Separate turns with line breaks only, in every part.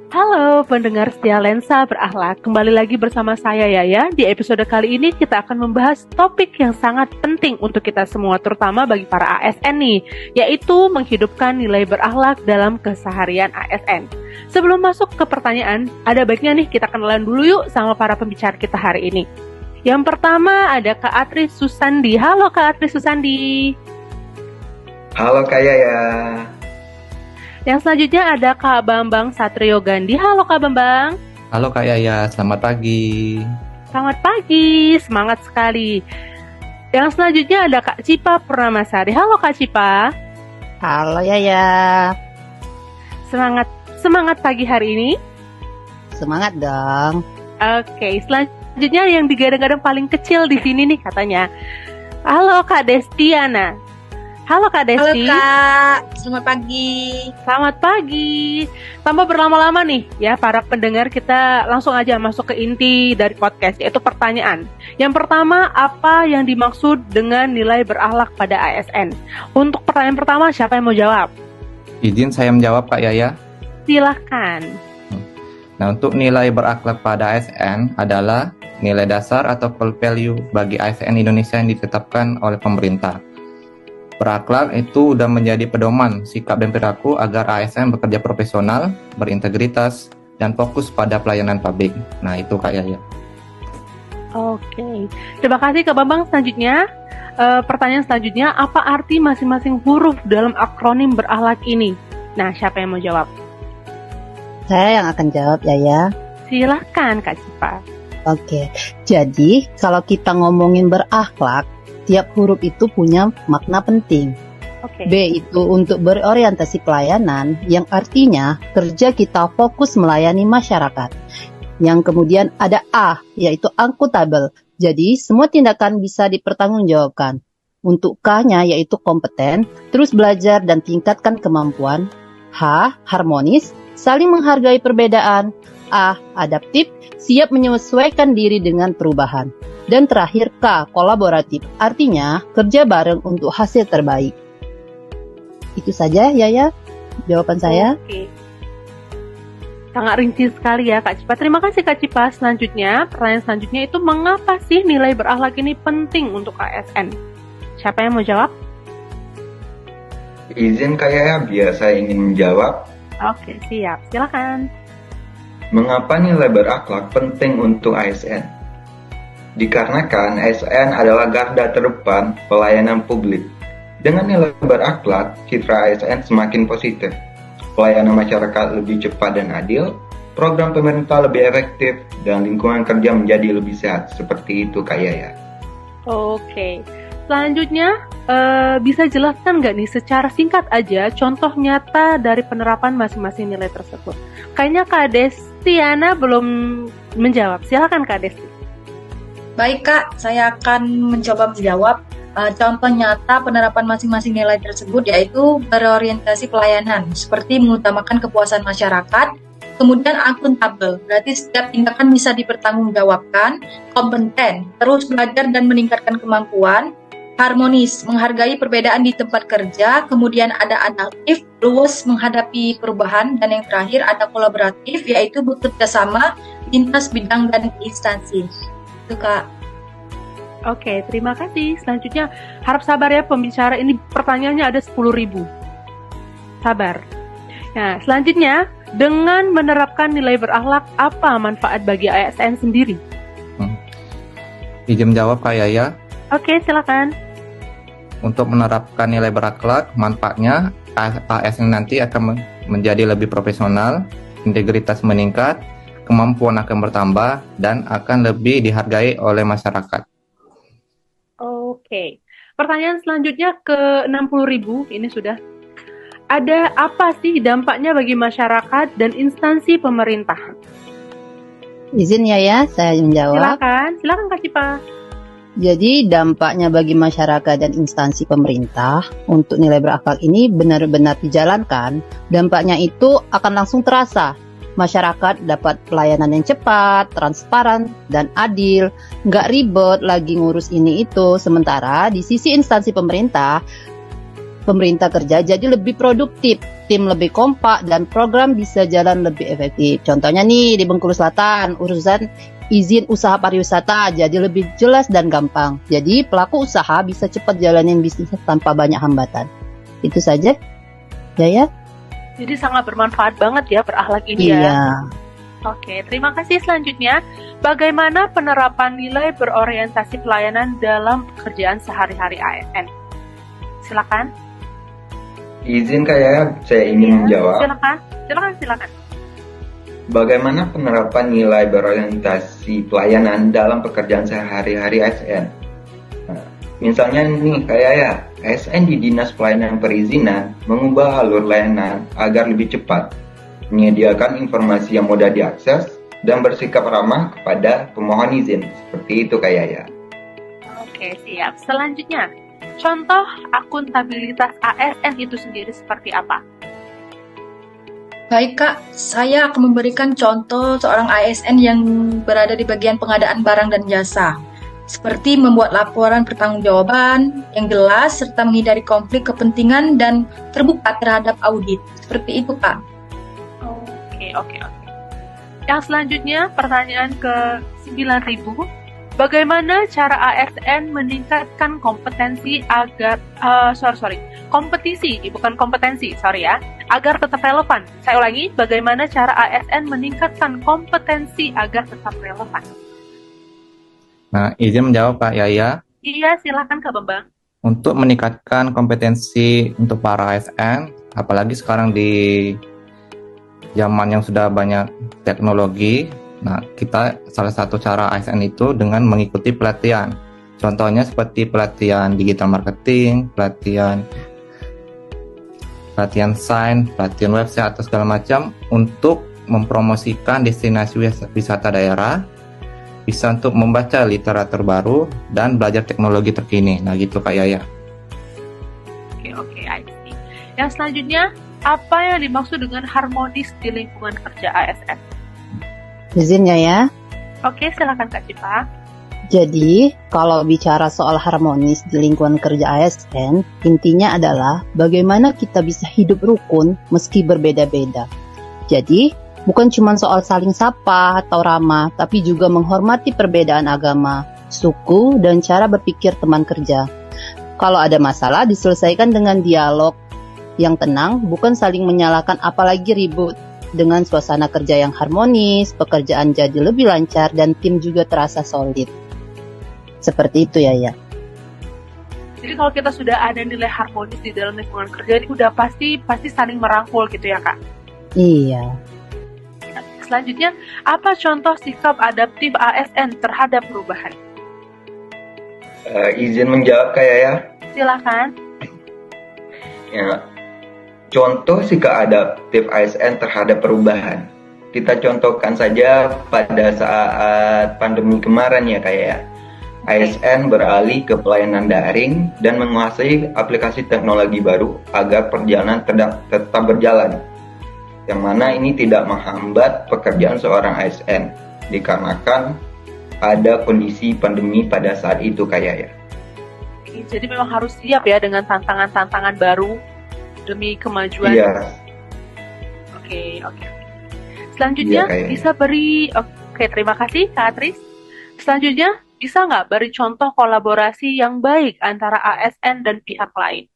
Halo pendengar setia Lensa Berakhlak, kembali lagi bersama saya Yaya. Di episode kali ini kita akan membahas topik yang sangat penting untuk kita semua, terutama bagi para ASN nih, yaitu menghidupkan nilai berakhlak dalam keseharian ASN. Sebelum masuk ke pertanyaan, ada baiknya nih kita kenalan dulu yuk sama para pembicara kita hari ini. Yang pertama ada Kak Atri Susandi. Halo Kak Atri Susandi.
Halo Kak Yaya.
Yang selanjutnya ada Kak Bambang Satrio Gandhi. Halo Kak Bambang.
Halo Kak Yaya, selamat pagi.
Selamat pagi, semangat sekali. Yang selanjutnya ada Kak Cipa Purnamasari. Halo Kak Cipa.
Halo Yaya.
Semangat pagi hari ini.
Semangat dong.
Oke, selanjutnya yang digadang-gadang paling kecil di sini nih katanya. Halo Kak Destiana. Halo Kak Desti.
Halo Kak, selamat pagi.
Selamat pagi. Tanpa berlama-lama nih ya para pendengar, kita langsung aja masuk ke inti dari podcast, yaitu pertanyaan. Yang pertama, apa yang dimaksud dengan nilai berakhlak pada ASN? Untuk pertanyaan pertama, siapa yang mau jawab?
Izin saya menjawab Kak Yaya.
Silahkan.
Nah, untuk nilai berakhlak pada ASN adalah nilai dasar atau core value bagi ASN Indonesia yang ditetapkan oleh pemerintah. Berakhlak itu udah menjadi pedoman sikap dan perilaku agar ASN bekerja profesional, berintegritas, dan fokus pada pelayanan publik. Nah, itu Kak Yaya.
Oke, terima kasih Kak Bambang. Selanjutnya, pertanyaan selanjutnya, apa arti masing-masing huruf dalam akronim berakhlak ini? Nah, siapa yang mau jawab?
Saya yang akan jawab Yaya.
Silahkan Kak Cipa.
Oke, jadi kalau kita ngomongin berakhlak, tiap huruf itu punya makna penting.
Oke.
B itu untuk berorientasi pelayanan, yang artinya kerja kita fokus melayani masyarakat. Yang kemudian ada A, yaitu akuntabel. Jadi semua tindakan bisa dipertanggungjawabkan. Untuk K-nya yaitu kompeten, terus belajar dan tingkatkan kemampuan. H, harmonis, saling menghargai perbedaan. A, adaptif, siap menyesuaikan diri dengan perubahan. Dan terakhir K, kolaboratif, artinya kerja bareng untuk hasil terbaik. Itu saja Yaya, jawaban saya.
Oke. Sangat rinci sekali ya Kak Cipa. Terima kasih Kak Cipa. Selanjutnya, pertanyaan selanjutnya itu mengapa sih nilai berakhlak ini penting untuk ASN? Siapa yang mau jawab?
Izin Kak Yaya, biar saya ingin menjawab.
Oke, siap. Silakan.
Mengapa nilai berakhlak penting untuk ASN? Dikarenakan ASN adalah garda terdepan pelayanan publik. Dengan nilai berakhlak, citra ASN semakin positif. Pelayanan masyarakat lebih cepat dan adil, program pemerintah lebih efektif, dan lingkungan kerja menjadi lebih sehat. Seperti itu Kak Yaya.
Oke. Selanjutnya, bisa jelaskan nggak nih secara singkat aja contoh nyata dari penerapan masing-masing nilai tersebut? Kayaknya Kak Destiana belum menjawab. Silakan Kak Desti.
Baik Kak, saya akan mencoba menjawab contoh nyata penerapan masing-masing nilai tersebut, yaitu berorientasi pelayanan, seperti mengutamakan kepuasan masyarakat, kemudian akuntabel, berarti setiap tindakan bisa dipertanggungjawabkan, kompeten, terus belajar dan meningkatkan kemampuan, harmonis, menghargai perbedaan di tempat kerja, kemudian ada adaptif, luwes menghadapi perubahan, dan yang terakhir ada kolaboratif, yaitu bekerja sama lintas bidang dan instansi. Itu Kak.
Oke, terima kasih. Selanjutnya, harap sabar ya pembicara. Ini pertanyaannya ada 10.000. Sabar. Nah, selanjutnya, dengan menerapkan nilai berakhlak, apa manfaat bagi ASN sendiri?
Izin menjawab Kak Yaya.
Oke, silakan.
Untuk menerapkan nilai berakhlak, manfaatnya ASN nanti akan menjadi lebih profesional, integritas meningkat, kemampuan akan bertambah, dan akan lebih dihargai oleh masyarakat.
Oke. Pertanyaan selanjutnya ke 60.000, ini sudah. Ada apa sih dampaknya bagi masyarakat dan instansi pemerintah?
Izin Yaya, saya menjawab.
Silakan Kak Cipa.
Jadi dampaknya bagi masyarakat dan instansi pemerintah untuk nilai berakhlak ini benar-benar dijalankan, dampaknya itu akan langsung terasa. Masyarakat dapat pelayanan yang cepat, transparan, dan adil, nggak ribet lagi ngurus ini itu. Sementara di sisi instansi pemerintah pemerintah kerja jadi lebih produktif, tim lebih kompak, dan program bisa jalan lebih efektif. Contohnya nih di Bengkulu Selatan, urusan izin usaha pariwisata jadi lebih jelas dan gampang. Jadi pelaku usaha bisa cepat jalanin bisnisnya tanpa banyak hambatan. Itu saja, ya.
Jadi sangat bermanfaat banget ya berakhlak ini
Iya.
ya. Oke, terima kasih. Selanjutnya, bagaimana penerapan nilai berorientasi pelayanan dalam pekerjaan sehari-hari ASN? Silakan.
Izin saya ingin menjawab.
Silakan.
Bagaimana penerapan nilai berorientasi pelayanan dalam pekerjaan sehari-hari ASN? Nah, misalnya nih ASN di Dinas Pelayanan Perizinan mengubah alur layanan agar lebih cepat, menyediakan informasi yang mudah diakses, dan bersikap ramah kepada pemohon izin. Seperti itu
Oke, siap. Selanjutnya, contoh akuntabilitas ASN itu sendiri seperti apa?
Baik Kak, saya akan memberikan contoh seorang ASN yang berada di bagian pengadaan barang dan jasa. Seperti membuat laporan pertanggungjawaban yang jelas serta menghindari konflik kepentingan dan terbuka terhadap audit. Seperti itu Kak.
Oke. Yang selanjutnya, pertanyaan ke 9.000. Bagaimana cara ASN meningkatkan kompetensi agar agar tetap relevan? Saya ulangi, bagaimana cara ASN meningkatkan kompetensi agar tetap relevan?
Nah, izin menjawab Kak Yaya.
Iya, silakan Kak Bambang.
Untuk meningkatkan kompetensi untuk para ASN, apalagi sekarang di zaman yang sudah banyak teknologi, nah kita salah satu cara ASN itu dengan mengikuti pelatihan. Contohnya seperti pelatihan digital marketing, pelatihan sains, pelatihan website atau segala macam untuk mempromosikan destinasi wisata daerah, bisa untuk membaca literatur baru dan belajar teknologi terkini. Nah gitu Kak Yaya.
Oke, I see. Yang selanjutnya, apa yang dimaksud dengan harmonis di lingkungan kerja ASN?
Izinnya ya.
Oke, silakan Kak Cipa.
Jadi, kalau bicara soal harmonis di lingkungan kerja ASN, intinya adalah bagaimana kita bisa hidup rukun meski berbeda-beda. Jadi, bukan cuma soal saling sapa atau ramah, tapi juga menghormati perbedaan agama, suku, dan cara berpikir teman kerja. Kalau ada masalah, diselesaikan dengan dialog yang tenang, bukan saling menyalahkan apalagi ribut. Dengan suasana kerja yang harmonis, pekerjaan jadi lebih lancar, dan tim juga terasa solid. Seperti itu ya.
Jadi kalau kita sudah ada nilai harmonis di dalam lingkungan kerja, ini udah pasti saling merangkul gitu ya Kak?
Iya.
Selanjutnya, apa contoh sikap adaptif ASN terhadap perubahan?
Izin menjawab Kak Yaya.
Silakan.
Ya, contoh sikap adaptif ASN terhadap perubahan. Kita contohkan saja pada saat pandemi kemarin ya Kak Yaya. ASN beralih ke pelayanan daring dan menguasai aplikasi teknologi baru agar perjalanan tetap berjalan. Yang mana ini tidak menghambat pekerjaan seorang ASN dikarenakan ada kondisi pandemi pada saat itu Kak Yaya.
Jadi memang harus siap ya dengan tantangan-tantangan baru demi kemajuan.
Iya.
Oke. Selanjutnya
Iya,
bisa beri. Oke, terima kasih Kak Atris. Selanjutnya bisa nggak beri contoh kolaborasi yang baik antara ASN dan pihak lain?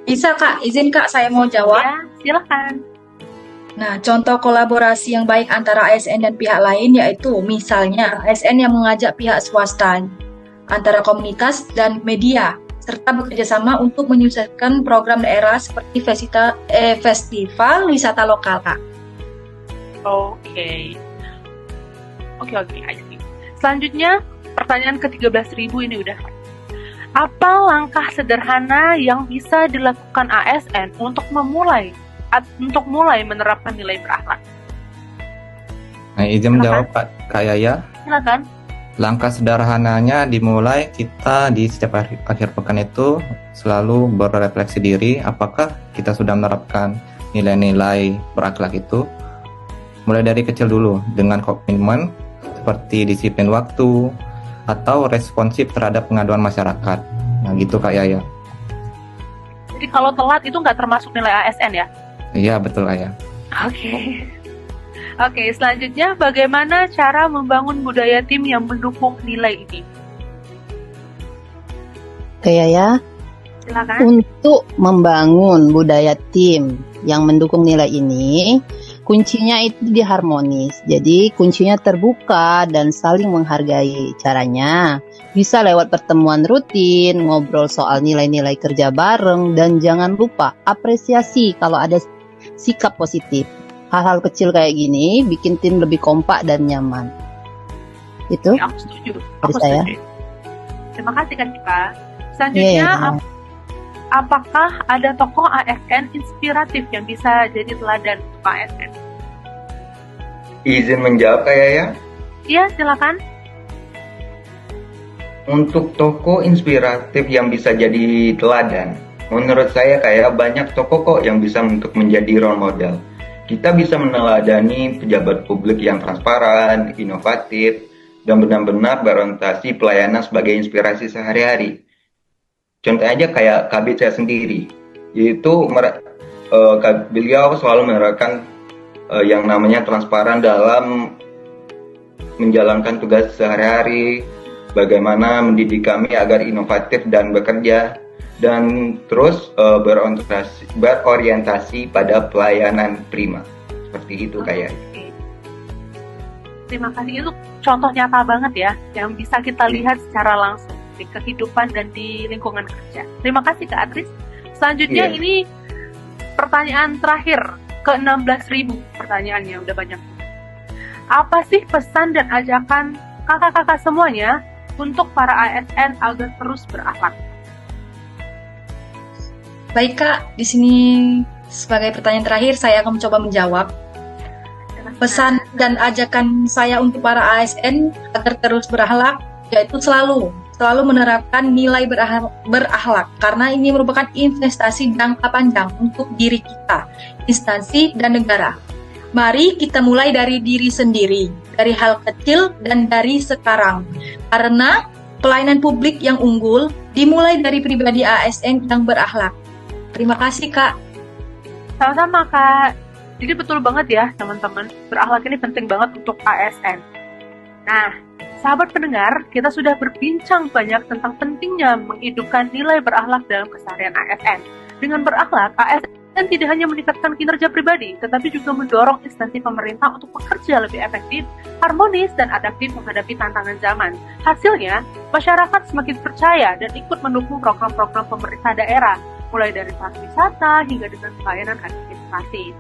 Bisa Kak, izin Kak saya mau jawab.
Ya, silakan.
Nah, contoh kolaborasi yang baik antara ASN dan pihak lain yaitu misalnya ASN yang mengajak pihak swasta, antara komunitas dan media, serta bekerjasama untuk menyukseskan program daerah seperti festival wisata lokal Kak.
Oke, I see. Selanjutnya, pertanyaan ke-13.000 ini udah. Apa langkah sederhana yang bisa dilakukan ASN untuk mulai menerapkan nilai berakhlak?
Nah, izin menjawab Kak Yaya.
Silakan.
Langkah sederhananya dimulai kita di setiap akhir pekan itu selalu berefleksi diri apakah kita sudah menerapkan nilai-nilai berakhlak itu. Mulai dari kecil dulu dengan komitmen seperti disiplin waktu atau responsif terhadap pengaduan masyarakat. Nah gitu Kak Yaya.
Jadi kalau telat itu nggak termasuk nilai ASN ya?
Iya, betul Ayah.
Oke. Oke, selanjutnya bagaimana cara membangun budaya tim yang mendukung nilai ini?
Kayak ya,
Silakan.
untuk membangun budaya tim yang mendukung nilai ini, kuncinya itu di harmonis. Jadi kuncinya terbuka dan saling menghargai. Caranya bisa lewat pertemuan rutin, ngobrol soal nilai-nilai kerja bareng, dan jangan lupa apresiasi kalau ada sikap positif. Hal-hal kecil kayak gini bikin tim lebih kompak dan nyaman. Itu
Ya, aku setuju.
dari
Aku
saya.
setuju. Terima kasih Kak Cipa. Selanjutnya,
Iya.
apakah ada tokoh ASN inspiratif yang bisa jadi teladan untuk ASN?
Izin menjawab kayak ya.
Iya, silakan.
Untuk tokoh inspiratif yang bisa jadi teladan, menurut saya kayak banyak tokoh kok yang bisa untuk menjadi role model. Kita bisa meneladani pejabat publik yang transparan, inovatif, dan benar-benar berorientasi pelayanan sebagai inspirasi sehari-hari. Contoh aja kayak kabit saya sendiri, yaitu beliau selalu menerapkan yang namanya transparan dalam menjalankan tugas sehari-hari, bagaimana mendidik kami agar inovatif dan bekerja, dan terus berorientasi pada pelayanan prima. Seperti itu kayak.
Oke. Terima kasih, itu contoh nyata banget ya, yang bisa kita lihat secara langsung di kehidupan dan di lingkungan kerja. Terima kasih Kak Atris. Selanjutnya
Iya.
ini pertanyaan terakhir, ke 16.000 pertanyaannya, udah banyak. Apa sih pesan dan ajakan kakak-kakak semuanya untuk para ASN agar terus berakhlak?
Baik Kak, di sini sebagai pertanyaan terakhir saya akan mencoba menjawab. Pesan dan ajakan saya untuk para ASN agar terus berakhlak yaitu selalu menerapkan nilai berakhlak karena ini merupakan investasi jangka panjang untuk diri kita, instansi dan negara. Mari kita mulai dari diri sendiri, dari hal kecil dan dari sekarang. Karena pelayanan publik yang unggul dimulai dari pribadi ASN yang berakhlak. Terima kasih Kak.
Sama-sama Kak. Jadi betul banget ya teman-teman, berakhlak ini penting banget untuk ASN. Nah, sahabat pendengar, kita sudah berbincang banyak tentang pentingnya menghidupkan nilai berakhlak dalam keseharian ASN. Dengan berakhlak, ASN tidak hanya meningkatkan kinerja pribadi, tetapi juga mendorong instansi pemerintah untuk bekerja lebih efektif, harmonis, dan adaptif menghadapi tantangan zaman. Hasilnya, masyarakat semakin percaya dan ikut mendukung program-program pemerintah daerah, mulai dari pariwisata hingga dengan pelayanan administrasi.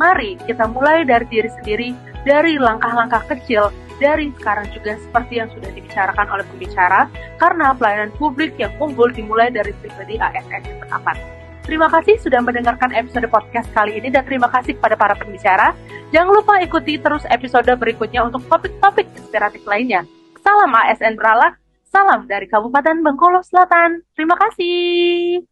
Mari kita mulai dari diri sendiri, dari langkah-langkah kecil, dari sekarang juga seperti yang sudah dibicarakan oleh pembicara, karena pelayanan publik yang unggul dimulai dari pribadi ASN yang berakhlak. Terima kasih sudah mendengarkan episode podcast kali ini dan terima kasih kepada para pembicara. Jangan lupa ikuti terus episode berikutnya untuk topik-topik inspiratif lainnya. Salam ASN berakhlak, salam dari Kabupaten Bengkulu Selatan. Terima kasih.